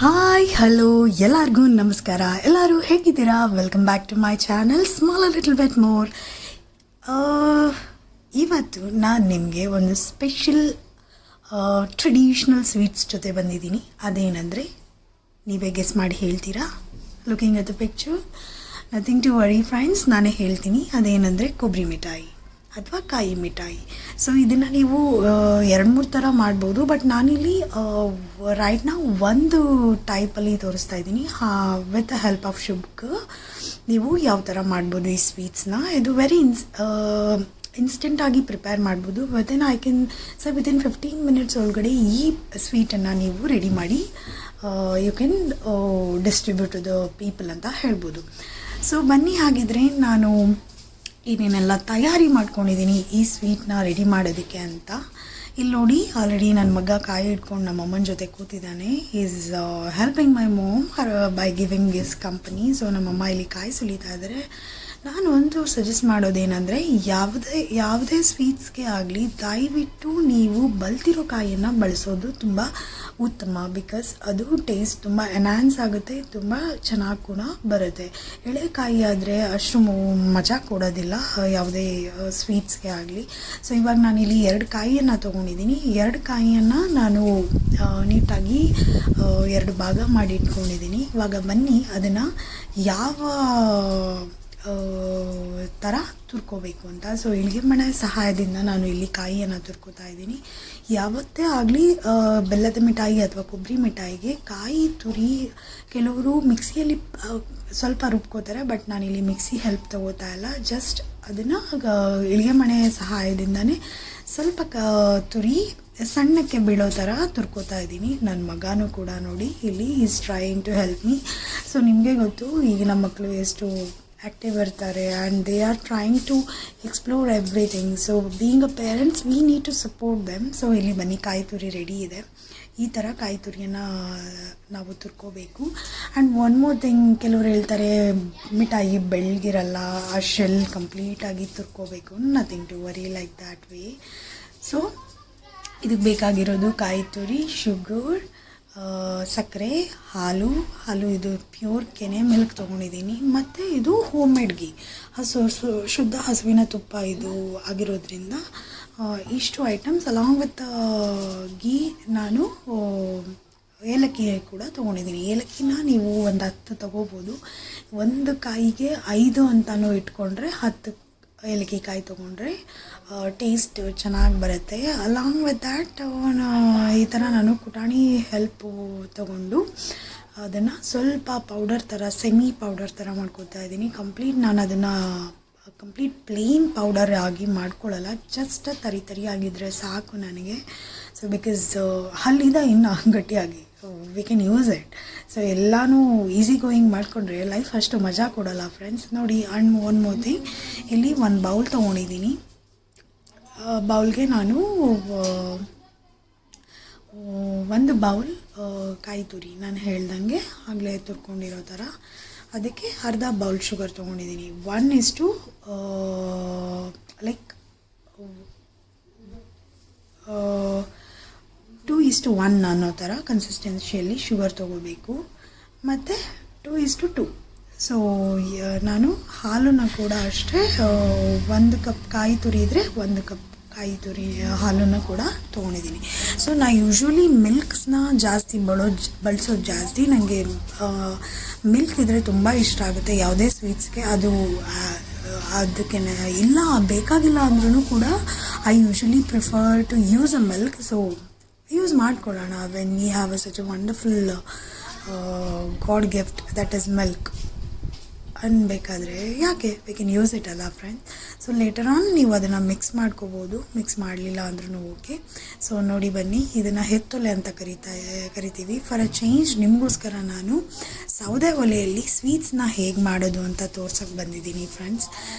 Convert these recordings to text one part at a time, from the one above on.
Hi hello ಎಲ್ಲರಿಗೂ ನಮಸ್ಕಾರ. ಎಲ್ಲರೂ ಹೇಗಿದ್ದೀರಾ? Welcome back to my channel small little bit more. ಇವತ್ತು ನಾನು ನಿಮಗೆ ಒಂದು ಸ್ಪೆಷಲ್ ಟ್ರೆಡಿಷ್ನಲ್ ಸ್ವೀಟ್ಸ್ ಜೊತೆ ಬಂದಿದ್ದೀನಿ. ಅದೇನೆಂದರೆ ನೀವೇ ಗೆಸ್ ಮಾಡಿ ಹೇಳ್ತೀರಾ? Looking at the picture, nothing to worry friends, ನಾನೇ ಹೇಳ್ತೀನಿ. ಅದೇನೆಂದರೆ ಕೊಬ್ಬರಿ ಮಿಠಾಯಿ ಅಥವಾ ಕಾಯಿ ಮಿಠಾಯಿ. ಸೊ ಇದನ್ನು ನೀವು 2-3 ಥರ ಮಾಡ್ಬೋದು, ಬಟ್ ನಾನಿಲ್ಲಿ ರೈಟ್ ನಾವು ಒಂದು ಟೈಪಲ್ಲಿ ತೋರಿಸ್ತಾ ಇದ್ದೀನಿ. With the help of sugar ನೀವು ಯಾವ ಥರ ಮಾಡ್ಬೋದು ಈ ಸ್ವೀಟ್ಸ್ನ. ಇದು ವೆರಿ ಇನ್ಸ್ಟೆಂಟಾಗಿ ಪ್ರಿಪೇರ್ ಮಾಡ್ಬೋದು. ವಿತಿನ್ 15 ಮಿನಿಟ್ಸ್ ಒಳಗಡೆ ಈ ಸ್ವೀಟನ್ನು ನೀವು ರೆಡಿ ಮಾಡಿ you can distribute to the people ಅಂತ ಹೇಳ್ಬೋದು. ಸೊ ಬನ್ನಿ, ಹಾಗಿದ್ರೆ ನಾನು ಏನೇನೆಲ್ಲ ತಯಾರಿ ಮಾಡ್ಕೊಂಡಿದ್ದೀನಿ ಈ ಸ್ವೀಟ್ನ ರೆಡಿ ಮಾಡೋದಕ್ಕೆ ಅಂತ. ಇಲ್ಲಿ ನೋಡಿ, ಆಲ್ರೆಡಿ ನನ್ನ ಮಗ ಕಾಯಿ ಇಟ್ಕೊಂಡು ನಮ್ಮ ಅಮ್ಮನ ಜೊತೆ ಕೂತಿದ್ದಾನೆ. Is helping my mom by giving his company. So ನಮ್ಮಮ್ಮ ಇಲ್ಲಿ ಕಾಯಿ ಸುಲಿತಾ ಇದ್ದಾರೆ. ನಾನು ಒಂದು ಸಜೆಸ್ಟ್ ಮಾಡೋದೇನೆಂದರೆ, ಯಾವುದೇ ಸ್ವೀಟ್ಸ್ಗೆ ಆಗಲಿ ದಯವಿಟ್ಟು ನೀವು ಬಲ್ತಿರೋ ಕಾಯಿಯನ್ನು ಬಳಸೋದು ತುಂಬ ಉತ್ತಮ. ಬಿಕಾಸ್ ಅದು ಟೇಸ್ಟ್ ತುಂಬ ಎನ್ಹಾನ್ಸ್ ಆಗುತ್ತೆ, ತುಂಬ ಚೆನ್ನಾಗಿ ಕೂಡ ಬರುತ್ತೆ. ಎಳೆಕಾಯಿ ಆದರೆ ಅಷ್ಟು ಮಜಾ ಕೊಡೋದಿಲ್ಲ ಯಾವುದೇ ಸ್ವೀಟ್ಸ್ಗೆ ಆಗಲಿ. ಸೊ ಇವಾಗ ನಾನಿಲ್ಲಿ 2 ಕಾಯಿಯನ್ನು ತೊಗೊಂಡಿದ್ದೀನಿ. 2 ಕಾಯಿಯನ್ನು ನಾನು ನೀಟಾಗಿ 2 ಭಾಗ ಮಾಡಿ ಇಟ್ಕೊಂಡಿದ್ದೀನಿ. ಇವಾಗ ಬನ್ನಿ ಅದನ್ನು ಯಾವ ಥರ ತುರ್ಕೋಬೇಕು ಅಂತ. ಸೊ ಇಳಿಗೆ ಮಣೆ ಸಹಾಯದಿಂದ ನಾನು ಇಲ್ಲಿ ಕಾಯಿಯನ್ನು ತುರ್ಕೋತಾ ಇದ್ದೀನಿ. ಯಾವತ್ತೇ ಆಗಲಿ ಬೆಲ್ಲದ ಮಿಠಾಯಿ ಅಥವಾ ಕೊಬ್ಬರಿ ಮಿಠಾಯಿಗೆ ಕಾಯಿ ತುರಿ ಕೆಲವರು ಮಿಕ್ಸಿಯಲ್ಲಿ ಸ್ವಲ್ಪ ರುಬ್ಕೋತಾರೆ, ಬಟ್ ನಾನಿಲ್ಲಿ ಮಿಕ್ಸಿ ಹೆಲ್ಪ್ ತಗೋತಾ ಇಲ್ಲ. ಜಸ್ಟ್ ಅದನ್ನು ಇಳಿಗೆ ಮಣೆ ಸಹಾಯದಿಂದನೇ ಸ್ವಲ್ಪ ತುರಿ ಸಣ್ಣಕ್ಕೆ ಬೀಳೋ ಥರ ತುರ್ಕೋತಾ ಇದ್ದೀನಿ. ನನ್ನ ಮಗನೂ ಕೂಡ ನೋಡಿ ಇಲ್ಲಿ is trying to help me. So ನಿಮಗೆ ಗೊತ್ತು, ಈಗಿನ ಮಕ್ಕಳು ಎಷ್ಟು ಆ್ಯಕ್ಟಿವ್ ಇರ್ತಾರೆ and they are trying to explore everything. So being a parents we need to support them. So ಇಲ್ಲಿ ಬನ್ನಿ, ಕಾಯಿ ತುರಿ ರೆಡಿ ಇದೆ. ಈ ಥರ ಕಾಯಿ ತುರಿಯನ್ನು ನಾವು ತುರ್ಕೋಬೇಕು. ಆ್ಯಂಡ್ ಒನ್ ಮೋರ್ ಥಿಂಗ್, ಕೆಲವರು ಹೇಳ್ತಾರೆ ಮಿಠಾಯಿ ಬೆಳ್ಳಗಿರಲ್ಲ, ಆ ಶೆಲ್ ಕಂಪ್ಲೀಟಾಗಿ ತುರ್ಕೋಬೇಕು. Nothing to worry like that way. So ಇದಕ್ಕೆ ಬೇಕಾಗಿರೋದು ಕಾಯಿ ತುರಿ, ಶುಗರ್, ಸಕ್ಕರೆ, ಹಾಲು ಇದು ಪ್ಯೂರ್ ಕೆನೆ ಮಿಲ್ಕ್ ತೊಗೊಂಡಿದ್ದೀನಿ. ಮತ್ತು ಇದು ಹೋಮ್ ಮೇಡ್ ಗೀ, ಶುದ್ಧ ಹಸುವಿನ ತುಪ್ಪ ಇದು ಆಗಿರೋದ್ರಿಂದ ಇಷ್ಟು ಐಟಮ್ಸ್ ಅಲಾಂಗ್ ವಿತ್ ಗೀ. ನಾನು ಏಲಕ್ಕಿ ಕೂಡ ತೊಗೊಂಡಿದ್ದೀನಿ. ಏಲಕ್ಕಿನ ನೀವು ಒಂದು 10 ತೊಗೋಬೋದು. ಒಂದು ಕಾಯಿಗೆ 5 ಅಂತಲೂ ಇಟ್ಕೊಂಡ್ರೆ 10 ಏಲಕ್ಕಿ ಕಾಯಿ ತೊಗೊಂಡ್ರೆ ಟೇಸ್ಟ್ ಚೆನ್ನಾಗಿ ಬರುತ್ತೆ. ಅಲಾಂಗ್ ವಿತ್ ದ್ಯಾಟ್ ಈ ಥರ ನಾನು ಪುಟಾಣಿ ಹೆಲ್ಪು ತೊಗೊಂಡು ಅದನ್ನು ಸ್ವಲ್ಪ ಪೌಡರ್ ಥರ, ಸೆಮಿ ಪೌಡರ್ ಥರ ಮಾಡ್ಕೊತಾ ಇದ್ದೀನಿ. ನಾನು ಅದನ್ನು ಕಂಪ್ಲೀಟ್ ಪ್ಲೇನ್ ಪೌಡರ್ ಆಗಿ ಮಾಡ್ಕೊಳ್ಳಲ್ಲ, ಜಸ್ಟ್ ತರಿ ಆಗಿದ್ದರೆ ಸಾಕು ನನಗೆ. ಸೊ ಬಿಕಾಸ್ ಹಲ್ಲಿದ ಇನ್ನು ಗಟ್ಟಿಯಾಗಿ V can use it. So ಎಲ್ಲನೂ ಈಸಿ ಗೋಯಿಂಗ್ ಮಾಡಿಕೊಂಡ್ರೆ ಲೈಫ್ ಅಷ್ಟು ಮಜಾ ಕೊಡೋಲ್ಲ ಫ್ರೆಂಡ್ಸ್. ನೋಡಿ, ಅಂಡ್ ಒನ್ ಮೋರ್ ಥಿಂಗ್, ಇಲ್ಲಿ ಒಂದು ಬೌಲ್ ತೊಗೊಂಡಿದ್ದೀನಿ. ಬೌಲ್ಗೆ ನಾನು 1 ಬೌಲ್ ಕಾಯಿ ತುರಿ, ನಾನು ಹೇಳ್ದಂಗೆ ಆಗಲೇ ತುರ್ಕೊಂಡಿರೋ ಥರ, ಅದಕ್ಕೆ ಅರ್ಧ ಬೌಲ್ ಶುಗರ್ ತೊಗೊಂಡಿದ್ದೀನಿ. 1:2 ಲೈಕ್ 2:1 ಅನ್ನೋ ಥರ ಕನ್ಸಿಸ್ಟೆನ್ಸಿಯಲ್ಲಿ ಶುಗರ್ ತೊಗೋಬೇಕು. ಮತ್ತು 2:2. ಸೊ ನಾನು ಹಾಲನ್ನು ಕೂಡ ಅಷ್ಟೇ 1 ಕಪ್ ಕಾಯಿ ತುರಿ ಇದ್ದರೆ 1 ಕಪ್ ಕಾಯಿ ತುರಿ ಹಾಲನ್ನು ಕೂಡ ತೊಗೊಂಡಿದ್ದೀನಿ. ಸೊ ನಾ ಯೂಶ್ವಲಿ ಮಿಲ್ಕ್ಸ್ನ ಜಾಸ್ತಿ ಬಳಸೋದು ಜಾಸ್ತಿ. ನನಗೆ ಮಿಲ್ಕ್ ಇದ್ದರೆ ತುಂಬ ಇಷ್ಟ ಆಗುತ್ತೆ ಯಾವುದೇ ಸ್ವೀಟ್ಸ್ಗೆ. ಅದಕ್ಕೆ ಇಲ್ಲ ಬೇಕಾಗಿಲ್ಲ ಅಂದ್ರೂ ಕೂಡ I usually prefer to use a milk. So use ಮಾಡ್ಕೊಳ್ಳೋಣ when we have such a wonderful god gift that is milk ಅನ್ಬೇಕಾದ್ರೆ ಯಾಕೆ, ವಿ ಕ್ಯಾನ್ ಯೂಸ್ ಇಟ್ ಅಲ್ಲ ಫ್ರೆಂಡ್ಸ್. ಸೊ ಲೇಟರ್ ಆನ್ ನೀವು ಅದನ್ನು ಮಿಕ್ಸ್ ಮಾಡ್ಕೋಬೋದು, ಮಿಕ್ಸ್ ಮಾಡಲಿಲ್ಲ ಅಂದ್ರೂ ಓಕೆ. ಸೊ ನೋಡಿ ಬನ್ನಿ, ಇದನ್ನು ಹೆತ್ತೊಲೆ ಅಂತ ಕರಿತೀವಿ. ಫಾರ್ ಅ ಚೇಂಜ್ ನಿಮಗೋಸ್ಕರ ನಾನು ಸೌದೆ ಒಲೆಯಲ್ಲಿ ಸ್ವೀಟ್ಸ್ನ ಹೇಗೆ ಮಾಡೋದು ಅಂತ ತೋರ್ಸೋಕ್ಕೆ ಬಂದಿದ್ದೀನಿ ಫ್ರೆಂಡ್ಸ್.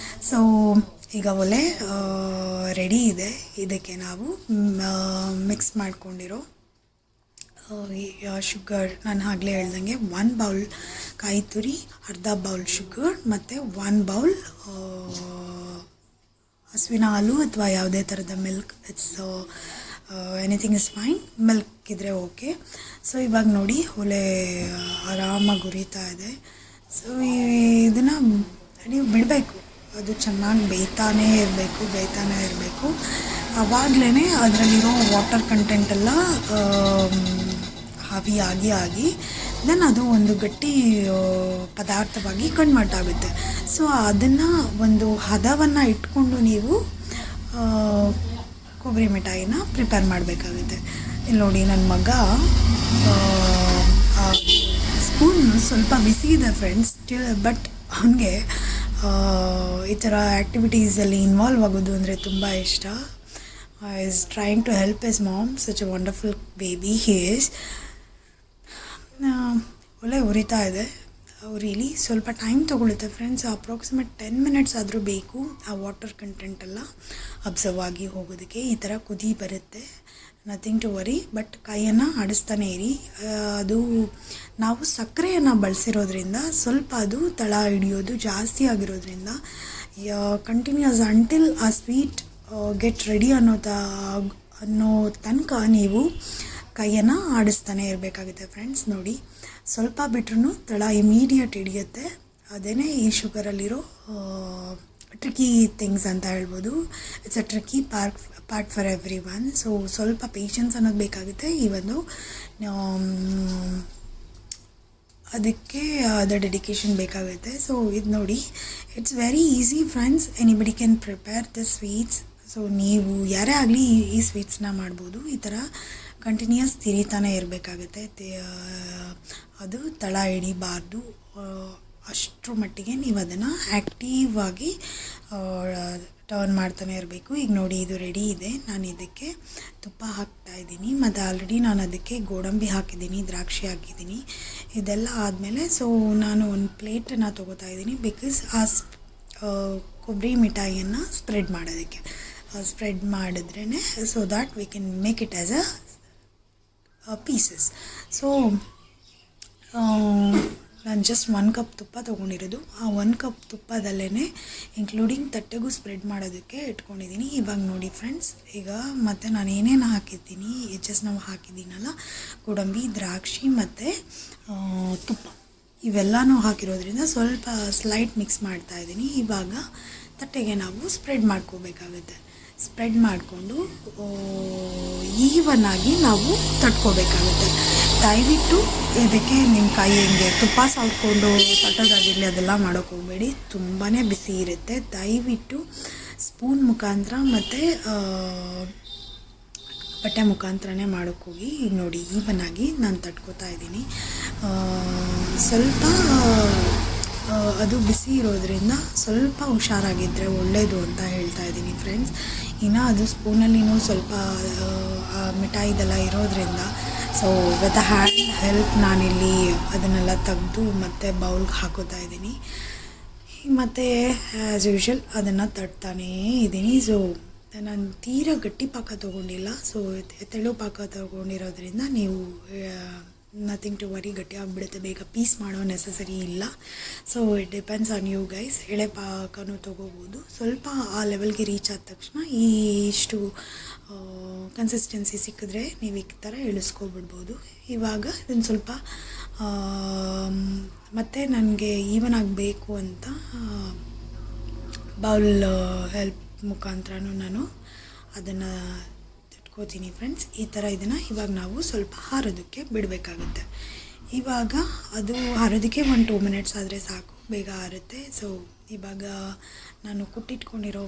ಸೊ ಈಗ ಒಲೆ ರೆಡಿ ಇದೆ. ಇದಕ್ಕೆ ನಾವು ಮಿಕ್ಸ್ ಮಾಡ್ಕೊಂಡಿರೋ ಶುಗರ್, ನಾನು ಆಗಲೇ ಹೇಳ್ದಂಗೆ 1 ಬೌಲ್ ಕಾಯಿ ತುರಿ, ಅರ್ಧ ಬೌಲ್ ಶುಗರ್ ಮತ್ತು 1 ಬೌಲ್ ಹಸುವಿನ ಹಾಲು ಅಥವಾ ಯಾವುದೇ ಥರದ milk, it's anything is fine, milk ಇದ್ದರೆ ಓಕೆ. ಸೊ ಇವಾಗ ನೋಡಿ ಒಲೆ ಆರಾಮಾಗಿ ಉರಿತಾ ಇದೆ. ಸೊ ಇದನ್ನು ನೀವು ಬಿಡಬೇಕು, ಅದು ಚೆನ್ನಾಗಿ ಬೇಯ್ತಾನೇ ಇರಬೇಕು. ಆವಾಗಲೇ ಅದರಲ್ಲಿರೋ ವಾಟರ್ ಕಂಟೆಂಟೆಲ್ಲ ಆಗಿ ದೆನ್ ಅದು ಒಂದು ಗಟ್ಟಿ ಪದಾರ್ಥವಾಗಿ ಕನ್ವರ್ಟ್ ಆಗುತ್ತೆ. ಸೊ ಅದನ್ನು ಒಂದು ಹದವನ್ನು ಇಟ್ಕೊಂಡು ನೀವು ಕೊಬ್ಬರಿ ಮಿಠಾಯಿನ ಪ್ರಿಪೇರ್ ಮಾಡಬೇಕಾಗುತ್ತೆ. ಇಲ್ಲಿ ನೋಡಿ ನನ್ನ ಮಗ ಸ್ಪೂನ್ ಸ್ವಲ್ಪ ಬಿಸಿ ಇದೆ ಫ್ರೆಂಡ್ಸ್, ಬಟ್ ಅವನಿಗೆ ಈ ಥರ ಆ್ಯಕ್ಟಿವಿಟೀಸಲ್ಲಿ ಇನ್ವಾಲ್ವ್ ಆಗೋದು ಅಂದರೆ ತುಂಬ ಇಷ್ಟ. Is trying to help his mom, such a wonderful baby he is. ಒಳ್ಳೆ ಉರಿತಾ ಇದೆ. ಉರಿಲಿ ಸ್ವಲ್ಪ ಟೈಮ್ ತೊಗೊಳುತ್ತೆ ಫ್ರೆಂಡ್ಸ್, ಅಪ್ರಾಕ್ಸಿಮೇಟ್ 10 ಮಿನಿಟ್ಸ್ ಆದರೂ ಬೇಕು ಆ ವಾಟರ್ ಕಂಟೆಂಟೆಲ್ಲ ಅಬ್ಸರ್ವ್ ಆಗಿ ಹೋಗೋದಕ್ಕೆ. ಈ ಥರ ಕುದಿ ಬರುತ್ತೆ, ನಥಿಂಗ್ ಟು ವರಿ. ಬಟ್ ಕೈಯನ್ನು ಆಡಿಸ್ತಾನೆ ಇರಿ. ಅದು ನಾವು ಸಕ್ಕರೆಯನ್ನು ಬಳಸಿರೋದ್ರಿಂದ ಸ್ವಲ್ಪ ಅದು ತಳ ಹಿಡಿಯೋದು ಜಾಸ್ತಿ ಆಗಿರೋದ್ರಿಂದ ಕಂಟಿನ್ಯೂಸ್ ಅಂಟಿಲ್ ಆ ಸ್ವೀಟ್ ಗೆಟ್ ರೆಡಿ ಅನ್ನೋ ತನಕ ನೀವು ಕೈಯನ್ನು ಆಡಿಸ್ತಾನೆ ಇರಬೇಕಾಗುತ್ತೆ ಫ್ರೆಂಡ್ಸ್. ನೋಡಿ ಸ್ವಲ್ಪ ಬಿಟ್ರೂ ತಳ ಇಮಿಡಿಯೇಟ್ ಹಿಡಿಯುತ್ತೆ. ಅದೇ ಈ ಶುಗರಲ್ಲಿರೋ ಟ್ರಿಕಿ ಥಿಂಗ್ಸ್ ಅಂತ ಹೇಳ್ಬೋದು. It's a tricky part for every one. So ಸ್ವಲ್ಪ ಪೇಷನ್ಸ್ ಅನ್ನೋದು ಬೇಕಾಗುತ್ತೆ. ಈ ಒಂದು ಅದಕ್ಕೆ ಅದ ಡೆಡಿಕೇಶನ್ ಬೇಕಾಗುತ್ತೆ. ಸೊ ಇದು ನೋಡಿ, it's very easy friends, anybody can prepare the sweets. So ನೀವು ಯಾರೇ ಆಗಲಿ ಈ ಸ್ವೀಟ್ಸ್ನ ಮಾಡ್ಬೋದು. ಈ ಥರ ಕಂಟಿನ್ಯೂಸ್ ತಿರಿತಾನೆ ಇರಬೇಕಾಗುತ್ತೆ. ಅದು ತಳ ಹಿಡಿಬಾರ್ದು. ಅಷ್ಟರ ಮಟ್ಟಿಗೆ ನೀವು ಅದನ್ನು ಆ್ಯಕ್ಟಿವ್ ಆಗಿ ಟರ್ನ್ ಮಾಡ್ತಾನೆ ಇರಬೇಕು. ಈಗ ನೋಡಿ ಇದು ರೆಡಿ ಇದೆ. ನಾನು ಇದಕ್ಕೆ ತುಪ್ಪ ಹಾಕ್ತಾಯಿದ್ದೀನಿ, ಮತ್ತು ಆಲ್ರೆಡಿ ನಾನು ಅದಕ್ಕೆ ಗೋಡಂಬಿ ಹಾಕಿದ್ದೀನಿ, ದ್ರಾಕ್ಷಿ ಹಾಕಿದ್ದೀನಿ. ಇದೆಲ್ಲ ಆದಮೇಲೆ ಸೊ ನಾನು ಒಂದು ಪ್ಲೇಟನ್ನು ತೊಗೋತಾ ಇದ್ದೀನಿ, ಬಿಕಾಸ್ ಆ ಕೊಬ್ಬರಿ ಮಿಠಾಯಿಯನ್ನು ಸ್ಪ್ರೆಡ್ ಮಾಡೋದಕ್ಕೆ. ಸ್ಪ್ರೆಡ್ ಮಾಡಿದ್ರೇ so that we can make it as a pieces. ಸೊ ನಾನು ಜಸ್ಟ್ 1 ಕಪ್ ತುಪ್ಪ ತೊಗೊಂಡಿರೋದು. ಆ 1 ಕಪ್ ತುಪ್ಪದಲ್ಲೇ ಇನ್ಕ್ಲೂಡಿಂಗ್ ತಟ್ಟೆಗೂ ಸ್ಪ್ರೆಡ್ ಮಾಡೋದಕ್ಕೆ ಇಟ್ಕೊಂಡಿದ್ದೀನಿ. ಇವಾಗ ನೋಡಿ ಫ್ರೆಂಡ್ಸ್, ಈಗ ಮತ್ತು ನಾನು ಏನೇನು ಹಾಕಿದ್ದೀನಿ, ನಾವು ಹಾಕಿದ್ದೀನಲ್ಲ, ಗೋಡಂಬಿ, ದ್ರಾಕ್ಷಿ ಮತ್ತು ತುಪ್ಪ ಇವೆಲ್ಲನೂ ಹಾಕಿರೋದ್ರಿಂದ ಸ್ವಲ್ಪ ಸ್ಲೈಟ್ ಮಿಕ್ಸ್ ಮಾಡ್ತಾಯಿದ್ದೀನಿ. ಇವಾಗ ತಟ್ಟೆಗೆ ನಾವು ಸ್ಪ್ರೆಡ್ ಮಾಡ್ಕೋಬೇಕಾಗುತ್ತೆ. ಸ್ಪ್ರೆಡ್ ಮಾಡಿಕೊಂಡು ಈವನ್ನಾಗಿ ನಾವು ತಟ್ಕೋಬೇಕಾಗುತ್ತೆ. ದಯವಿಟ್ಟು ಇದಕ್ಕೆ ನಿಮ್ಮ ಕೈ ಹಿಂಗೆ ತುಪ್ಪ ಸಾಕ್ಕೊಂಡು ತಟ್ಟೋದಾಗಿರಲಿ ಅದೆಲ್ಲ ಮಾಡೋಕ್ಕೆ ಹೋಗಬೇಡಿ, ತುಂಬಾ ಬಿಸಿ ಇರುತ್ತೆ. ದಯವಿಟ್ಟು ಸ್ಪೂನ್ ಮುಖಾಂತರ ಮತ್ತು ಬಟ್ಟೆ ಮುಖಾಂತರನೇ ಮಾಡೋಕ್ಕೋಗಿ. ಈಗ ನೋಡಿ ಈವನ್ನಾಗಿ ನಾನು ತಟ್ಕೋತಾ ಇದ್ದೀನಿ. ಸ್ವಲ್ಪ ಅದು ಬಿಸಿ ಇರೋದ್ರಿಂದ ಸ್ವಲ್ಪ ಹುಷಾರಾಗಿದ್ದರೆ ಒಳ್ಳೆಯದು ಅಂತ ಹೇಳ್ತಾ ಇದ್ದೀನಿ ಫ್ರೆಂಡ್ಸ್. ಇನ್ನು ಅದು ಸ್ಪೂನಲ್ಲಿನೂ ಸ್ವಲ್ಪ ಮಿಠಾಯಿದೆಲ್ಲ ಇರೋದ್ರಿಂದ ಸೊ ವಿತ್ ಹ್ಯಾಂಡ್ ಹೆಲ್ಪ್ ನಾನಿಲ್ಲಿ ಅದನ್ನೆಲ್ಲ ತೆಗೆದು ಮತ್ತು ಬೌಲ್ಗೆ ಹಾಕೋತಾ ಇದ್ದೀನಿ. ಮತ್ತು ಆ್ಯಸ್ ಯೂಶ್ವಲ್ ಅದನ್ನು ತಟ್ತಾನೇ ಇದ್ದೀನಿ. ಸೊ ನಾನು ತೀರಾ ಗಟ್ಟಿ ಪಾಕ ತೊಗೊಂಡಿಲ್ಲ, ಸೊ ತೆಳು ಪಾಕ ತೊಗೊಂಡಿರೋದ್ರಿಂದ ನೀವು ನಥಿಂಗ್ ಟು ವರಿ, ಗಟ್ಟಿ ಆಗಿಬಿಡುತ್ತೆ, ಬೇಗ ಪೀಸ್ ಮಾಡೋ ನೆಸಸರಿ ಇಲ್ಲ. So it depends on you guys. ಎಳೆ ಪಾಕನೂ ತೊಗೋಬೋದು. ಸ್ವಲ್ಪ ಆ ಲೆವೆಲ್ಗೆ ರೀಚ್ ಆದ ತಕ್ಷಣ ಇಷ್ಟು ಕನ್ಸಿಸ್ಟೆನ್ಸಿ ಸಿಕ್ಕಿದ್ರೆ ನೀವು ಈ ಥರ ಇಳಿಸ್ಕೊಬಿಡ್ಬೋದು. ಇವಾಗ ಇದನ್ನು ಸ್ವಲ್ಪ ಮತ್ತು ನನಗೆ ಈವನ್ ಆಗಬೇಕು ಅಂತ ಬೌಲ್ ಹೆಲ್ಪ್ ಮುಖಾಂತರನೂ ನಾನು ಅದನ್ನು ತಟ್ಕೋತೀನಿ ಫ್ರೆಂಡ್ಸ್. ಈ ಥರ ಇದನ್ನು ಇವಾಗ ನಾವು ಸ್ವಲ್ಪ ಹಾರೋದಕ್ಕೆ ಬಿಡಬೇಕಾಗುತ್ತೆ. ಇವಾಗ ಅದು ಹಾರೋದಕ್ಕೆ 1-2 ಮಿನಿಟ್ಸ್ ಆದರೆ ಸಾಕು, ಬೇಗ ಹಾರುತ್ತೆ. ಸೊ ಇವಾಗ ನಾನು ಕುಟ್ಟಿಟ್ಕೊಂಡಿರೋ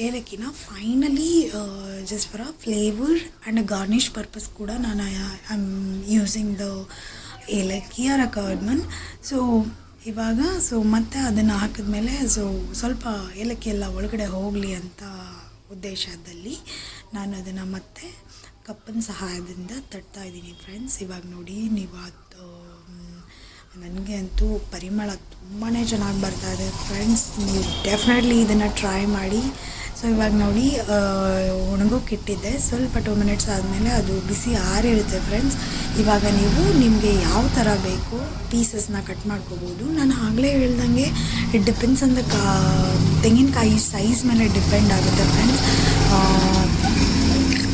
ಏಲಕ್ಕಿನ finally just for a flavour and a garnish purpose ಕೂಡ ನಾನು I am using the elakki or a cardamom. So ಇವಾಗ ಮತ್ತೆ ಅದನ್ನು ಹಾಕಿದ್ಮೇಲೆ ಸ್ವಲ್ಪ ಏಲಕ್ಕಿ ಎಲ್ಲ ಒಳಗಡೆ ಹೋಗಲಿ ಅಂತ ಉದ್ದೇಶದಲ್ಲಿ ನಾನು ಅದನ್ನು ಮತ್ತೆ ಕಪ್ಪಿನ ಸಹಾಯದಿಂದ ತಟ್ತಾ ಇದ್ದೀನಿ ಫ್ರೆಂಡ್ಸ್. ಇವಾಗ ನೋಡಿ ನೀವು ನನಗೆ ಅಂತೂ ಪರಿಮಳ ತುಂಬಾ ಚೆನ್ನಾಗಿ ಬರ್ತಾಯಿದೆ ಫ್ರೆಂಡ್ಸ್. ನೀವು ಡೆಫಿನೆಟ್ಲಿ ಇದನ್ನು ಟ್ರೈ ಮಾಡಿ. ಸೊ ಇವಾಗ ನೋಡಿ ಒಣಗೋಕ್ಕಿಟ್ಟಿದ್ದೆ, ಸ್ವಲ್ಪ 2 ಮಿನಿಟ್ಸ್ ಆದಮೇಲೆ ಅದು ಬಿಸಿ ಆರಿರುತ್ತೆ ಫ್ರೆಂಡ್ಸ್. ಇವಾಗ ನೀವು ನಿಮಗೆ ಯಾವ ಥರ ಬೇಕೋ ಪೀಸಸ್ನ ಕಟ್ ಮಾಡ್ಕೋಬೋದು. ನಾನು ಆಗಲೇ ಹೇಳ್ದಂಗೆ it depends on the tenginakayi size ಮೇಲೆ ಡಿಪೆಂಡ್ ಆಗುತ್ತೆ ಫ್ರೆಂಡ್ಸ್.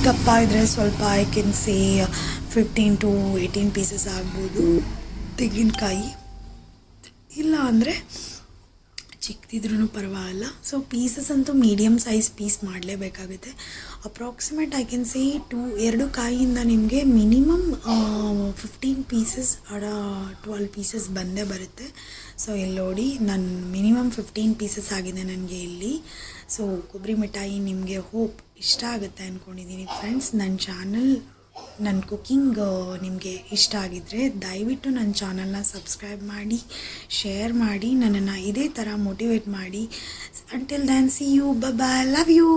ದಪ್ಪ ಇದ್ದರೆ ಸ್ವಲ್ಪ I can say 15 to 18 pieces ಆಗ್ಬೋದು ತೆಂಗಿನಕಾಯಿ, ಇಲ್ಲ ಅಂದರೆ ಚಿಕ್ಕದಿದ್ರೂ ಪರವಾಗಿಲ್ಲ. ಸೊ ಪೀಸಸ್ ಅಂತೂ ಮೀಡಿಯಮ್ ಸೈಜ್ ಪೀಸ್ ಮಾಡಲೇಬೇಕಾಗುತ್ತೆ. ಅಪ್ರಾಕ್ಸಿಮೇಟ್ ಐ ಕ್ಯಾನ್ ಸೇ 2 ಕಾಯಿಯಿಂದ ನಿಮಗೆ ಮಿನಿಮಮ್ 15 ಪೀಸಸ್ 12 ಪೀಸಸ್ ಬಂದೇ ಬರುತ್ತೆ. ಸೊ ಇಲ್ಲಿ ನೋಡಿ ನಾನು ಮಿನಿಮಮ್ 15 ಪೀಸಸ್ ಆಗಿದೆ ನನಗೆ ಇಲ್ಲಿ. ಸೊ ಕೊಬ್ಬರಿ ಮಿಠಾಯಿ ನಿಮಗೆ ಹೋಪ್ ಇಷ್ಟ ಆಗುತ್ತೆ ಅಂದ್ಕೊಂಡಿದ್ದೀನಿ ಫ್ರೆಂಡ್ಸ್. ನನ್ನ ಕುಕ್ಕಿಂಗ್ ನಿಮಗೆ ಇಷ್ಟ ಆಗಿದ್ದರೆ ದಯವಿಟ್ಟು ನನ್ನ ಚಾನಲ್ನ ಸಬ್ಸ್ಕ್ರೈಬ್ ಮಾಡಿ, ಶೇರ್ ಮಾಡಿ, ನನ್ನನ್ನು ಇದೇ ಥರ ಮೋಟಿವೇಟ್ ಮಾಡಿ. Until then see you, bye bye, love you.